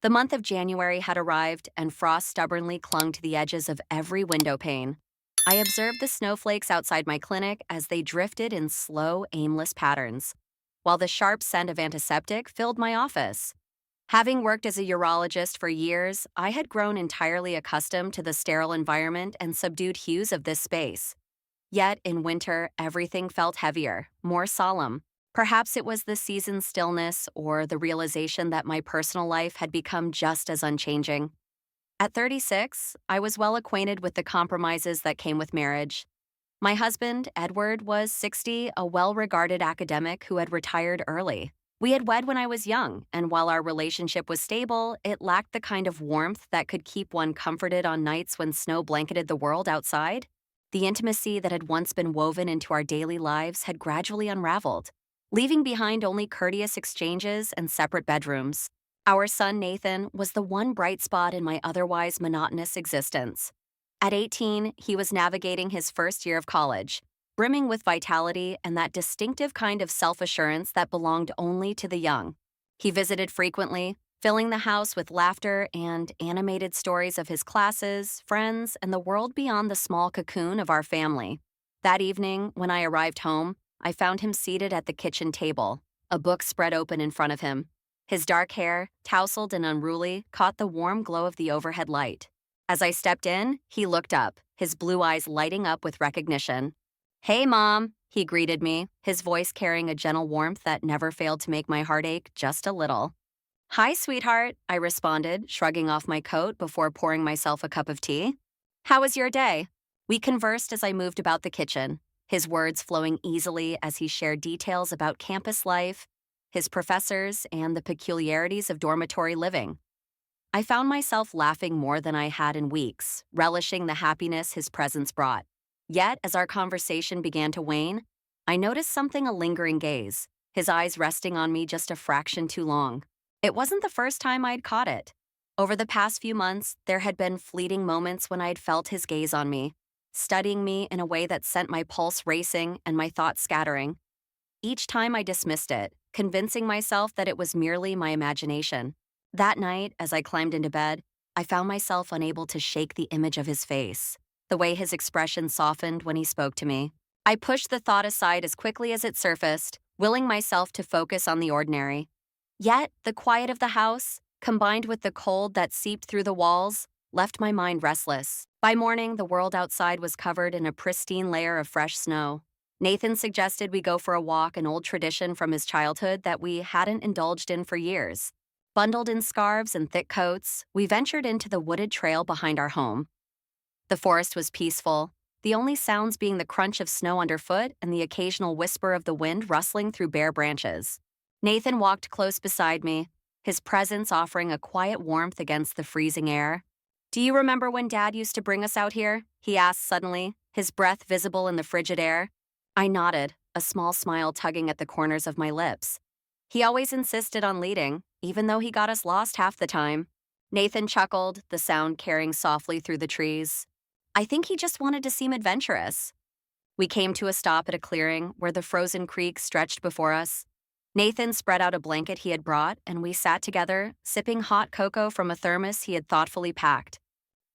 The month of January had arrived, and frost stubbornly clung to the edges of every window pane. I observed the snowflakes outside my clinic as they drifted in slow, aimless patterns, while the sharp scent of antiseptic filled my office. Having worked as a urologist for years, I had grown entirely accustomed to the sterile environment and subdued hues of this space. Yet, in winter, everything felt heavier, more solemn. Perhaps it was the season's stillness or the realization that my personal life had become just as unchanging. At 36, I was well acquainted with the compromises that came with marriage. My husband, Edward, was 60, a well regarded academic who had retired early. We had wed when I was young, and while our relationship was stable, it lacked the kind of warmth that could keep one comforted on nights when snow blanketed the world outside. The intimacy that had once been woven into our daily lives had gradually unraveled, leaving behind only courteous exchanges and separate bedrooms. Our son Nathan was the one bright spot in my otherwise monotonous existence. At 18, he was navigating his first year of college, brimming with vitality and that distinctive kind of self-assurance that belonged only to the young. He visited frequently, filling the house with laughter and animated stories of his classes, friends, and the world beyond the small cocoon of our family. That evening, when I arrived home, I found him seated at the kitchen table, a book spread open in front of him. His dark hair, tousled and unruly, caught the warm glow of the overhead light. As I stepped in, he looked up, his blue eyes lighting up with recognition. "Hey, Mom," he greeted me, his voice carrying a gentle warmth that never failed to make my heart ache just a little. "Hi, sweetheart," I responded, shrugging off my coat before pouring myself a cup of tea. "How was your day?" We conversed as I moved about the kitchen, his words flowing easily as he shared details about campus life, his professors, and the peculiarities of dormitory living. I found myself laughing more than I had in weeks, relishing the happiness his presence brought. Yet, as our conversation began to wane, I noticed something, a lingering gaze, his eyes resting on me just a fraction too long. It wasn't the first time I'd caught it. Over the past few months, there had been fleeting moments when I'd felt his gaze on me, studying me in a way that sent my pulse racing and my thoughts scattering. Each time I dismissed it, convincing myself that it was merely my imagination. That night, as I climbed into bed, I found myself unable to shake the image of his face, the way his expression softened when he spoke to me. I pushed the thought aside as quickly as it surfaced, willing myself to focus on the ordinary. Yet, the quiet of the house, combined with the cold that seeped through the walls, left my mind restless. By morning, the world outside was covered in a pristine layer of fresh snow. Nathan suggested we go for a walk, an old tradition from his childhood that we hadn't indulged in for years. Bundled in scarves and thick coats, we ventured into the wooded trail behind our home. The forest was peaceful, the only sounds being the crunch of snow underfoot and the occasional whisper of the wind rustling through bare branches. Nathan walked close beside me, his presence offering a quiet warmth against the freezing air. "Do you remember when Dad used to bring us out here?" he asked suddenly, his breath visible in the frigid air. I nodded, a small smile tugging at the corners of my lips. He always insisted on leading, even though he got us lost half the time. Nathan chuckled, the sound carrying softly through the trees. I think he just wanted to seem adventurous. We came to a stop at a clearing where the frozen creek stretched before us. Nathan spread out a blanket he had brought, and we sat together, sipping hot cocoa from a thermos he had thoughtfully packed.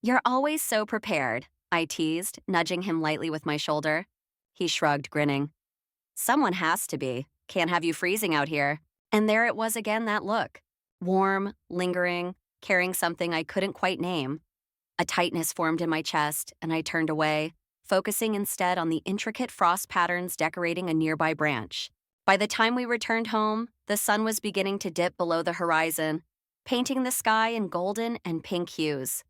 "You're always so prepared," I teased, nudging him lightly with my shoulder. He shrugged, grinning. "Someone has to be. Can't have you freezing out here." And there it was again, that look. Warm, lingering, carrying something I couldn't quite name. A tightness formed in my chest, and I turned away, focusing instead on the intricate frost patterns decorating a nearby branch. By the time we returned home, the sun was beginning to dip below the horizon, painting the sky in golden and pink hues.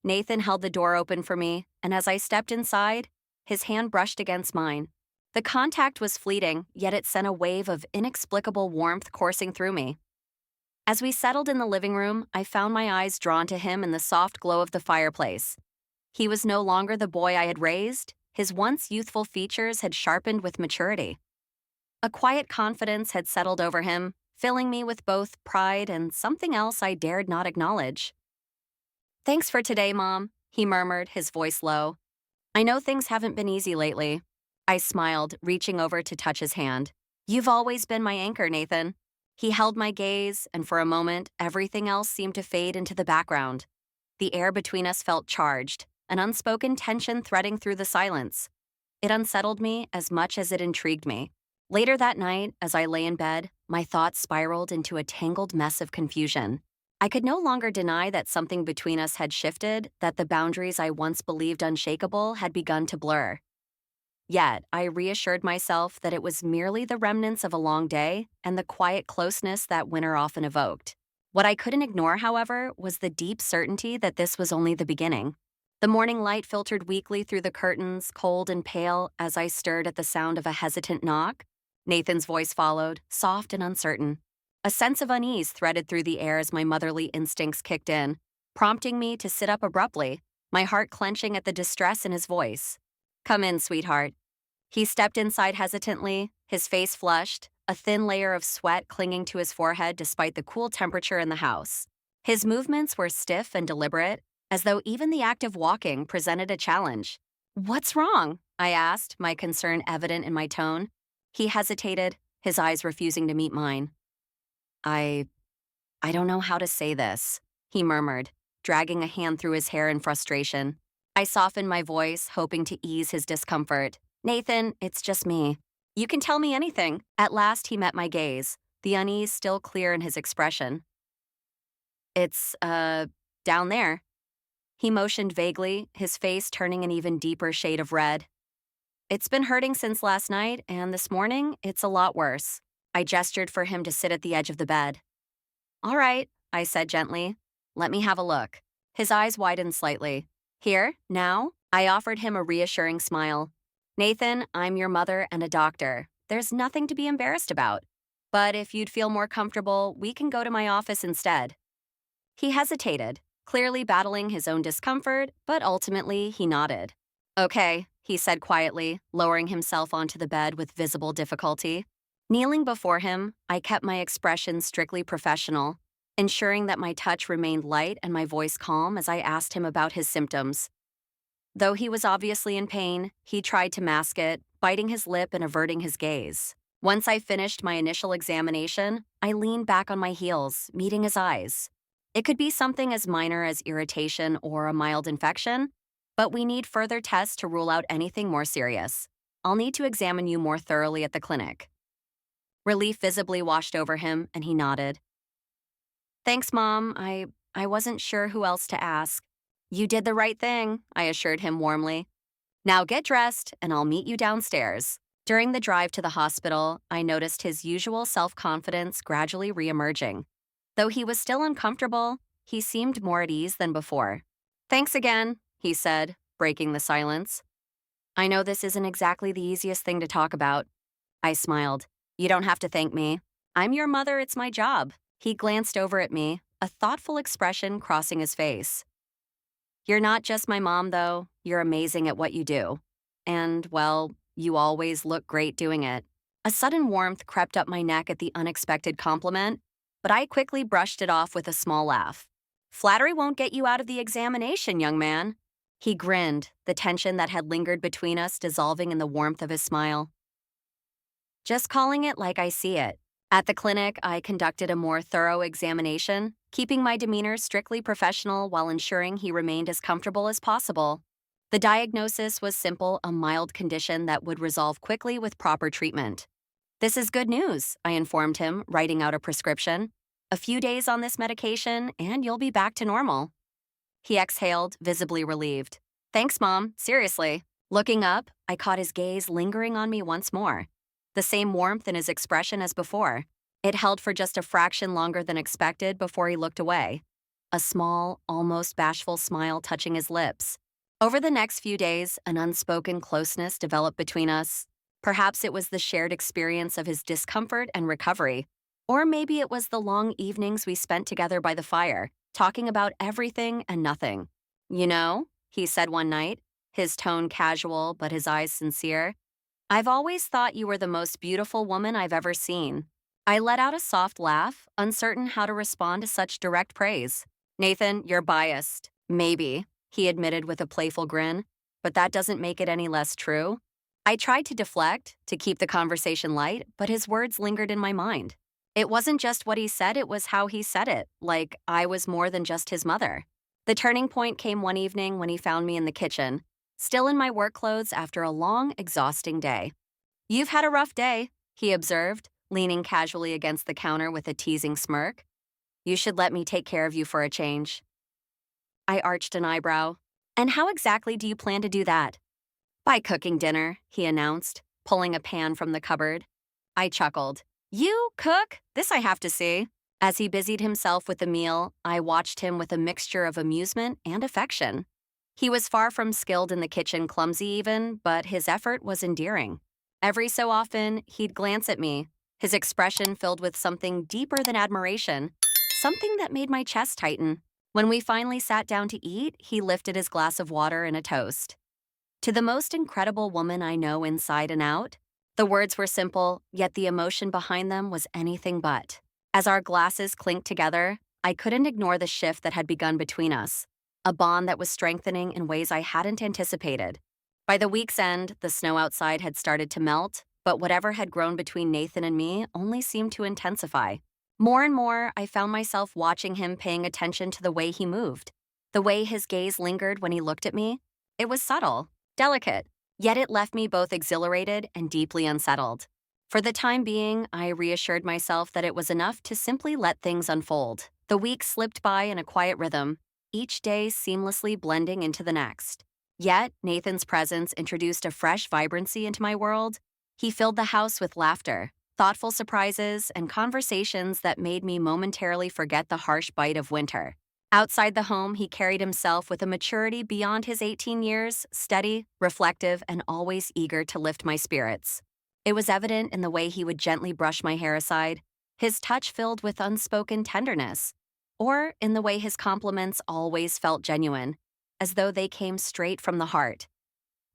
Nathan held the door open for me, and as I stepped inside, his hand brushed against mine. The contact was fleeting, yet it sent a wave of inexplicable warmth coursing through me. As we settled in the living room, I found my eyes drawn to him in the soft glow of the fireplace. He was no longer the boy I had raised. His once youthful features had sharpened with maturity. A quiet confidence had settled over him, filling me with both pride and something else I dared not acknowledge. "Thanks for today, Mom," he murmured, his voice low. "I know things haven't been easy lately." I smiled, reaching over to touch his hand. "You've always been my anchor, Nathan." He held my gaze, and for a moment, everything else seemed to fade into the background. The air between us felt charged, an unspoken tension threading through the silence. It unsettled me as much as it intrigued me. Later that night, as I lay in bed, my thoughts spiraled into a tangled mess of confusion. I could no longer deny that something between us had shifted, that the boundaries I once believed unshakable had begun to blur. Yet, I reassured myself that it was merely the remnants of a long day and the quiet closeness that winter often evoked. What I couldn't ignore, however, was the deep certainty that this was only the beginning. The morning light filtered weakly through the curtains, cold and pale, as I stirred at the sound of a hesitant knock. Nathan's voice followed, soft and uncertain. A sense of unease threaded through the air as my motherly instincts kicked in, prompting me to sit up abruptly, my heart clenching at the distress in his voice. "Come in, sweetheart." He stepped inside hesitantly, his face flushed, a thin layer of sweat clinging to his forehead despite the cool temperature in the house. His movements were stiff and deliberate, as though even the act of walking presented a challenge. "What's wrong?" I asked, my concern evident in my tone. He hesitated, his eyes refusing to meet mine. I I don't know how to say this," he murmured, dragging a hand through his hair in frustration. I softened my voice, hoping to ease his discomfort. "Nathan, it's just me. You can tell me anything." At last, he met my gaze, the unease still clear in his expression. "It's, down there." He motioned vaguely, his face turning an even deeper shade of red. "It's been hurting since last night, and this morning, it's a lot worse." I gestured for him to sit at the edge of the bed. "All right," I said gently. "Let me have a look." His eyes widened slightly. "Here, now?" I offered him a reassuring smile. "Nathan, I'm your mother and a doctor. There's nothing to be embarrassed about. But if you'd feel more comfortable, we can go to my office instead." He hesitated, clearly battling his own discomfort, but ultimately he nodded. "Okay," he said quietly, lowering himself onto the bed with visible difficulty. Kneeling before him, I kept my expression strictly professional, ensuring that my touch remained light and my voice calm as I asked him about his symptoms. Though he was obviously in pain, he tried to mask it, biting his lip and averting his gaze. Once I finished my initial examination, I leaned back on my heels, meeting his eyes. It could be something as minor as irritation or a mild infection, but we need further tests to rule out anything more serious. I'll need to examine you more thoroughly at the clinic. Relief visibly washed over him, and he nodded. "Thanks, Mom. I wasn't sure who else to ask." "You did the right thing," I assured him warmly. "Now get dressed, and I'll meet you downstairs." During the drive to the hospital, I noticed his usual self-confidence gradually reemerging. Though he was still uncomfortable, he seemed more at ease than before. "Thanks again," he said, breaking the silence. "I know this isn't exactly the easiest thing to talk about." I smiled. "You don't have to thank me. I'm your mother, it's my job." He glanced over at me, a thoughtful expression crossing his face. "You're not just my mom, though. You're amazing at what you do. And, well, you always look great doing it." A sudden warmth crept up my neck at the unexpected compliment, but I quickly brushed it off with a small laugh. "Flattery won't get you out of the examination, young man." He grinned, the tension that had lingered between us dissolving in the warmth of his smile. "Just calling it like I see it." At the clinic, I conducted a more thorough examination, keeping my demeanor strictly professional while ensuring he remained as comfortable as possible. The diagnosis was simple, a mild condition that would resolve quickly with proper treatment. "This is good news," I informed him, writing out a prescription. "A few days on this medication, and you'll be back to normal." He exhaled, visibly relieved. "Thanks, Mom. Seriously." Looking up, I caught his gaze lingering on me once more. The same warmth in his expression as before. It held for just a fraction longer than expected before he looked away. A small, almost bashful smile touching his lips. Over the next few days, an unspoken closeness developed between us. Perhaps it was the shared experience of his discomfort and recovery. Or maybe it was the long evenings we spent together by the fire, talking about everything and nothing. "You know," he said one night, his tone casual but his eyes sincere, "I've always thought you were the most beautiful woman I've ever seen." I let out a soft laugh, uncertain how to respond to such direct praise. "Nathan, you're biased." "Maybe," he admitted with a playful grin, "but that doesn't make it any less true." I tried to deflect, to keep the conversation light, but his words lingered in my mind. It wasn't just what he said, it was how he said it, like I was more than just his mother. The turning point came one evening when he found me in the kitchen, still in my work clothes after a long, exhausting day. "You've had a rough day," he observed, leaning casually against the counter with a teasing smirk. "You should let me take care of you for a change." I arched an eyebrow. "And how exactly do you plan to do that?" "By cooking dinner," he announced, pulling a pan from the cupboard. I chuckled. "You cook? This I have to see." As he busied himself with the meal, I watched him with a mixture of amusement and affection. He was far from skilled in the kitchen, clumsy even, but his effort was endearing. Every so often, he'd glance at me, his expression filled with something deeper than admiration, something that made my chest tighten. When we finally sat down to eat, he lifted his glass of water and a toast. "To the most incredible woman I know inside and out." The words were simple, yet the emotion behind them was anything but. As our glasses clinked together, I couldn't ignore the shift that had begun between us, a bond that was strengthening in ways I hadn't anticipated. By the week's end, the snow outside had started to melt, but whatever had grown between Nathan and me only seemed to intensify. More and more, I found myself watching him, paying attention to the way he moved, the way his gaze lingered when he looked at me. It was subtle, delicate, yet it left me both exhilarated and deeply unsettled. For the time being, I reassured myself that it was enough to simply let things unfold. The weeks slipped by in a quiet rhythm, each day seamlessly blending into the next. Yet, Nathan's presence introduced a fresh vibrancy into my world. He filled the house with laughter, thoughtful surprises, and conversations that made me momentarily forget the harsh bite of winter. Outside the home, he carried himself with a maturity beyond his 18 years, steady, reflective, and always eager to lift my spirits. It was evident in the way he would gently brush my hair aside, his touch filled with unspoken tenderness, or in the way his compliments always felt genuine, as though they came straight from the heart.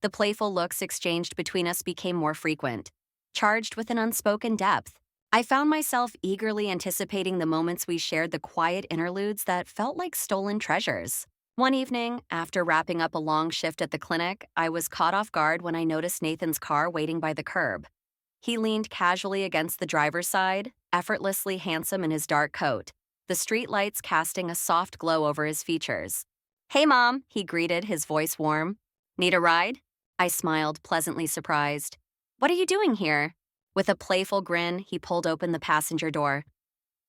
The playful looks exchanged between us became more frequent, charged with an unspoken depth. I found myself eagerly anticipating the moments we shared, the quiet interludes that felt like stolen treasures. One evening, after wrapping up a long shift at the clinic, I was caught off guard when I noticed Nathan's car waiting by the curb. He leaned casually against the driver's side, effortlessly handsome in his dark coat, the street lights casting a soft glow over his features. "Hey, Mom," he greeted, his voice warm. "Need a ride?" I smiled, pleasantly surprised. "What are you doing here?" With a playful grin, he pulled open the passenger door.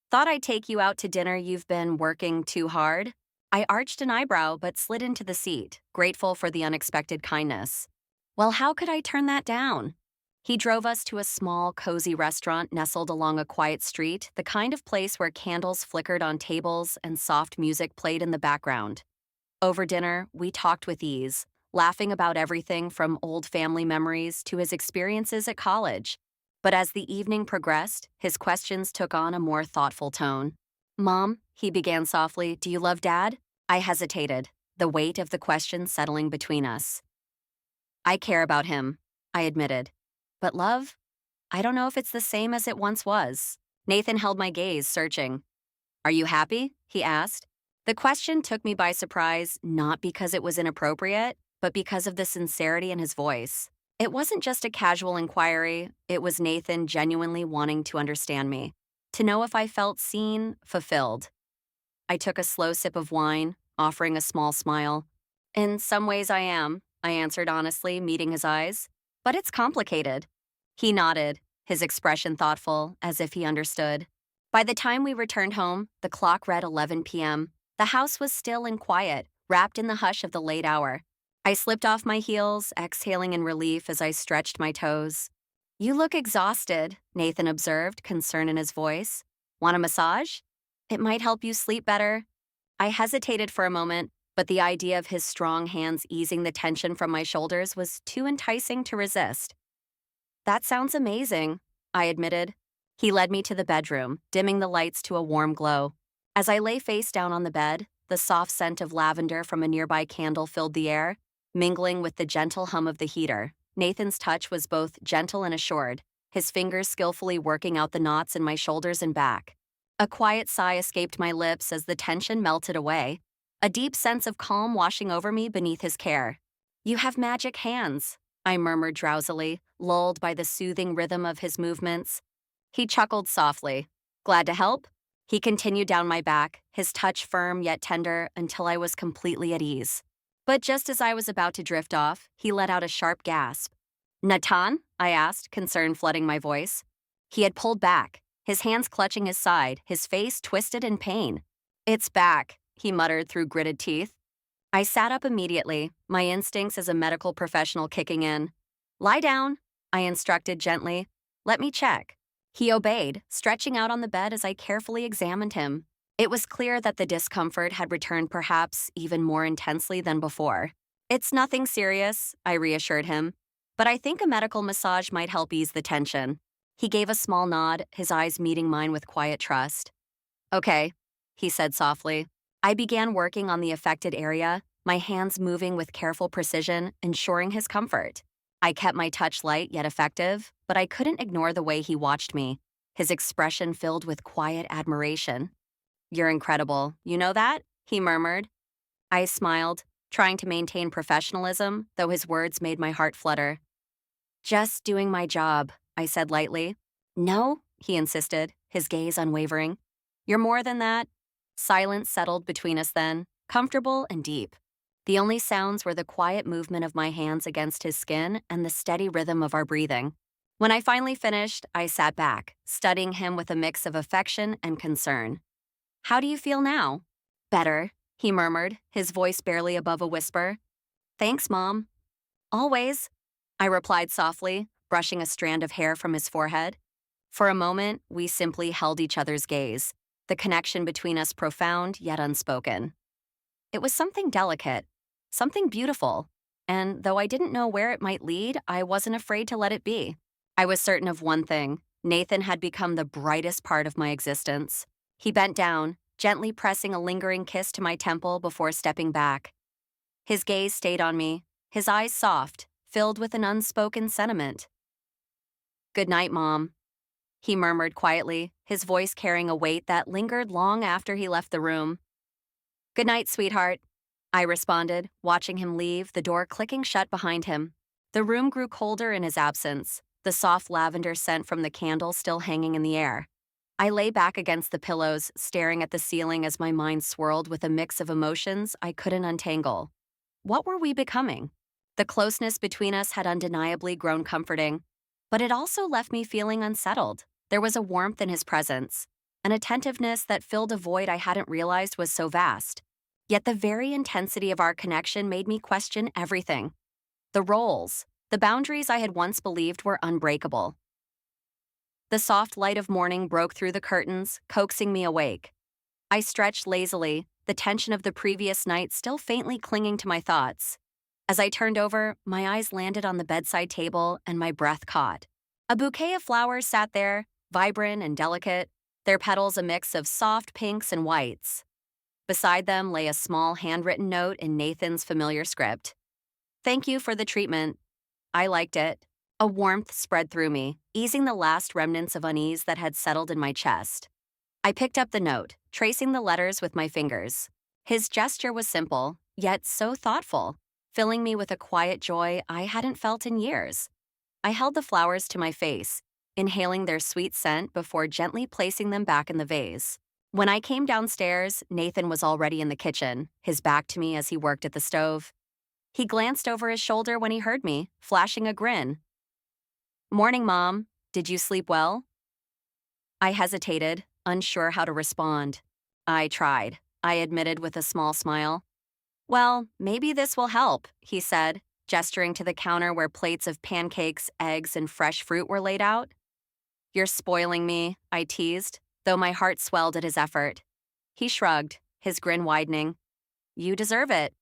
"Thought I'd take you out to dinner. You've been working too hard?" I arched an eyebrow but slid into the seat, grateful for the unexpected kindness. Well, how could I turn that down? He drove us to a small, cozy restaurant nestled along a quiet street, the kind of place where candles flickered on tables and soft music played in the background. Over dinner, we talked with ease, laughing about everything from old family memories to his experiences at college. But as the evening progressed, his questions took on a more thoughtful tone. "Mom," he began softly, "do you love Dad?" I hesitated, the weight of the question settling between us. "I care about him," I admitted. "But love? I don't know if it's the same as it once was." Nathan held my gaze, searching. "Are you happy?" he asked. The question took me by surprise, not because it was inappropriate, but because of the sincerity in his voice. It wasn't just a casual inquiry, it was Nathan genuinely wanting to understand me, to know if I felt seen, fulfilled. I took a slow sip of wine, offering a small smile. "In some ways I am," I answered honestly, meeting his eyes. "But it's complicated." He nodded, his expression thoughtful, as if he understood. By the time we returned home, the clock read 11 p.m. The house was still and quiet, wrapped in the hush of the late hour. I slipped off my heels, exhaling in relief as I stretched my toes. "You look exhausted," Nathan observed, concern in his voice. "Want a massage? It might help you sleep better." I hesitated for a moment, but the idea of his strong hands easing the tension from my shoulders was too enticing to resist. "That sounds amazing," I admitted. He led me to the bedroom, dimming the lights to a warm glow. As I lay face down on the bed, the soft scent of lavender from a nearby candle filled the air, mingling with the gentle hum of the heater. Nathan's touch was both gentle and assured, his fingers skillfully working out the knots in my shoulders and back. A quiet sigh escaped my lips as the tension melted away, a deep sense of calm washing over me beneath his care. "You have magic hands," I murmured drowsily, lulled by the soothing rhythm of his movements. He chuckled softly. Glad to help? He continued down my back, his touch firm yet tender until I was completely at ease. But just as I was about to drift off, he let out a sharp gasp. Natan? I asked, concern flooding my voice. He had pulled back, his hands clutching his side, his face twisted in pain. It's back, he muttered through gritted teeth. I sat up immediately, my instincts as a medical professional kicking in. Lie down, I instructed gently. Let me check. He obeyed, stretching out on the bed as I carefully examined him. It was clear that the discomfort had returned perhaps even more intensely than before. It's nothing serious, I reassured him, but I think a medical massage might help ease the tension. He gave a small nod, his eyes meeting mine with quiet trust. Okay, he said softly. I began working on the affected area, my hands moving with careful precision, ensuring his comfort. I kept my touch light yet effective, but I couldn't ignore the way he watched me, his expression filled with quiet admiration. You're incredible, you know that? He murmured. I smiled, trying to maintain professionalism, though his words made my heart flutter. Just doing my job, I said lightly. No, he insisted, his gaze unwavering. You're more than that. Silence settled between us then, comfortable and deep. The only sounds were the quiet movement of my hands against his skin and the steady rhythm of our breathing. When I finally finished, I sat back, studying him with a mix of affection and concern. How do you feel now? Better, he murmured, his voice barely above a whisper. Thanks, Mom. Always, I replied softly, brushing a strand of hair from his forehead. For a moment, we simply held each other's gaze, the connection between us profound yet unspoken. It was something delicate, something beautiful, and though I didn't know where it might lead, I wasn't afraid to let it be. I was certain of one thing: Nathan had become the brightest part of my existence. He bent down, gently pressing a lingering kiss to my temple before stepping back. His gaze stayed on me, his eyes soft, filled with an unspoken sentiment. Good night, Mom, he murmured quietly, his voice carrying a weight that lingered long after he left the room. Good night, sweetheart, I responded, watching him leave, the door clicking shut behind him. The room grew colder in his absence, the soft lavender scent from the candle still hanging in the air. I lay back against the pillows, staring at the ceiling as my mind swirled with a mix of emotions I couldn't untangle. What were we becoming? The closeness between us had undeniably grown comforting, but it also left me feeling unsettled. There was a warmth in his presence, an attentiveness that filled a void I hadn't realized was so vast. Yet the very intensity of our connection made me question everything. The roles, the boundaries I had once believed were unbreakable. The soft light of morning broke through the curtains, coaxing me awake. I stretched lazily, the tension of the previous night still faintly clinging to my thoughts. As I turned over, my eyes landed on the bedside table and my breath caught. A bouquet of flowers sat there, vibrant and delicate, their petals a mix of soft pinks and whites. Beside them lay a small handwritten note in Nathan's familiar script. Thank you for the treatment. I liked it. A warmth spread through me, easing the last remnants of unease that had settled in my chest. I picked up the note, tracing the letters with my fingers. His gesture was simple, yet so thoughtful, filling me with a quiet joy I hadn't felt in years. I held the flowers to my face, inhaling their sweet scent before gently placing them back in the vase. When I came downstairs, Nathan was already in the kitchen, his back to me as he worked at the stove. He glanced over his shoulder when he heard me, flashing a grin. Morning, Mom. Did you sleep well? I hesitated, unsure how to respond. I tried, I admitted with a small smile. Well, maybe this will help, he said, gesturing to the counter where plates of pancakes, eggs, and fresh fruit were laid out. You're spoiling me, I teased, though my heart swelled at his effort. He shrugged, his grin widening. You deserve it.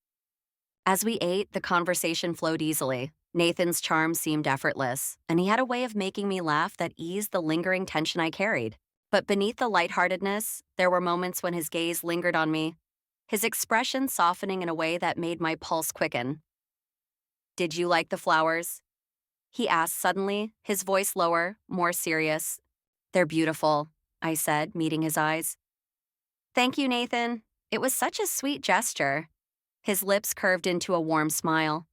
As we ate, the conversation flowed easily. Nathan's charm seemed effortless, and he had a way of making me laugh that eased the lingering tension I carried. But beneath the lightheartedness, there were moments when his gaze lingered on me, his expression softening in a way that made my pulse quicken. Did you like the flowers? He asked suddenly, his voice lower, more serious. They're beautiful, I said, meeting his eyes. Thank you, Nathan. It was such a sweet gesture. His lips curved into a warm smile.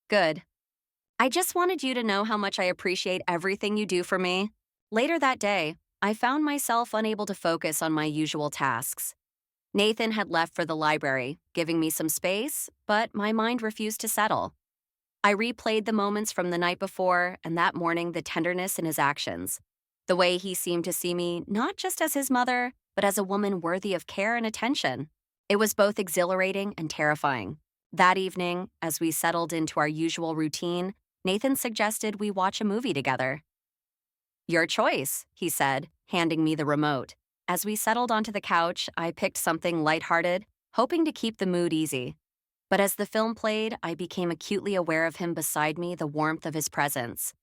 Good. I just wanted you to know how much I appreciate everything you do for me. Later that day, I found myself unable to focus on my usual tasks. Nathan had left for the library, giving me some space, but my mind refused to settle. I replayed the moments from the night before, and that morning the tenderness in his actions. The way he seemed to see me not just as his mother, but as a woman worthy of care and attention. It was both exhilarating and terrifying. That evening, as we settled into our usual routine, Nathan suggested we watch a movie together. Your choice, he said, handing me the remote. As we settled onto the couch, I picked something lighthearted, hoping to keep the mood easy. But as the film played, I became acutely aware of him beside me, the warmth of his presence,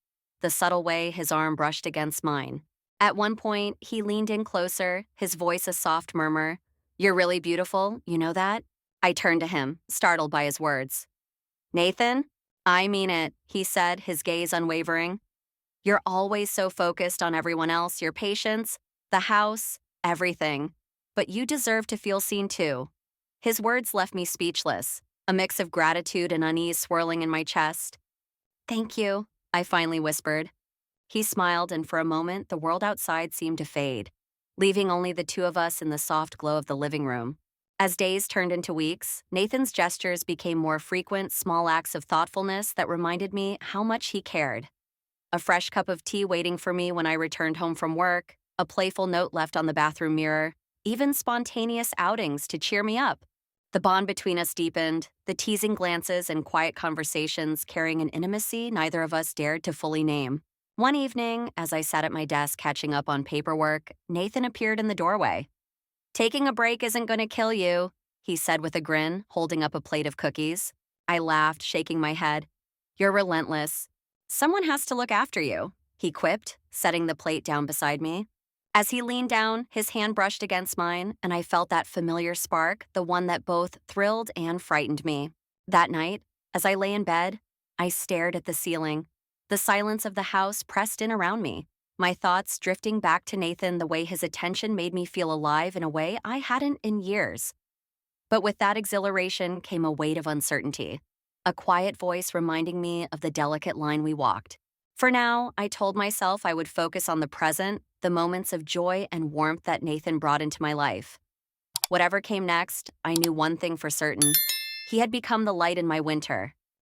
the subtle way his arm brushed against mine. At one point, he leaned in closer, his voice a soft murmur. You're really beautiful, you know that? I turned to him, startled by his words. Nathan? I mean it, he said, his gaze unwavering. You're always so focused on everyone else, your patients, the house, everything. But you deserve to feel seen too. His words left me speechless, a mix of gratitude and unease swirling in my chest. Thank you, I finally whispered. He smiled, and for a moment, the world outside seemed to fade, leaving only the two of us in the soft glow of the living room. As days turned into weeks, Nathan's gestures became more frequent, small acts of thoughtfulness that reminded me how much he cared. A fresh cup of tea waiting for me when I returned home from work, a playful note left on the bathroom mirror, even spontaneous outings to cheer me up. The bond between us deepened, the teasing glances and quiet conversations carrying an intimacy neither of us dared to fully name. One evening, as I sat at my desk catching up on paperwork, Nathan appeared in the doorway. Taking a break isn't going to kill you, he said with a grin, holding up a plate of cookies. I laughed, shaking my head. You're relentless. Someone has to look after you, he quipped, setting the plate down beside me. As he leaned down, his hand brushed against mine, and I felt that familiar spark, the one that both thrilled and frightened me. That night, as I lay in bed, I stared at the ceiling. The silence of the house pressed in around me, my thoughts drifting back to Nathan the way his attention made me feel alive in a way I hadn't in years. But with that exhilaration came a weight of uncertainty, a quiet voice reminding me of the delicate line we walked. For now, I told myself I would focus on the present, the moments of joy and warmth that Nathan brought into my life. Whatever came next, I knew one thing for certain. He had become the light in my winter,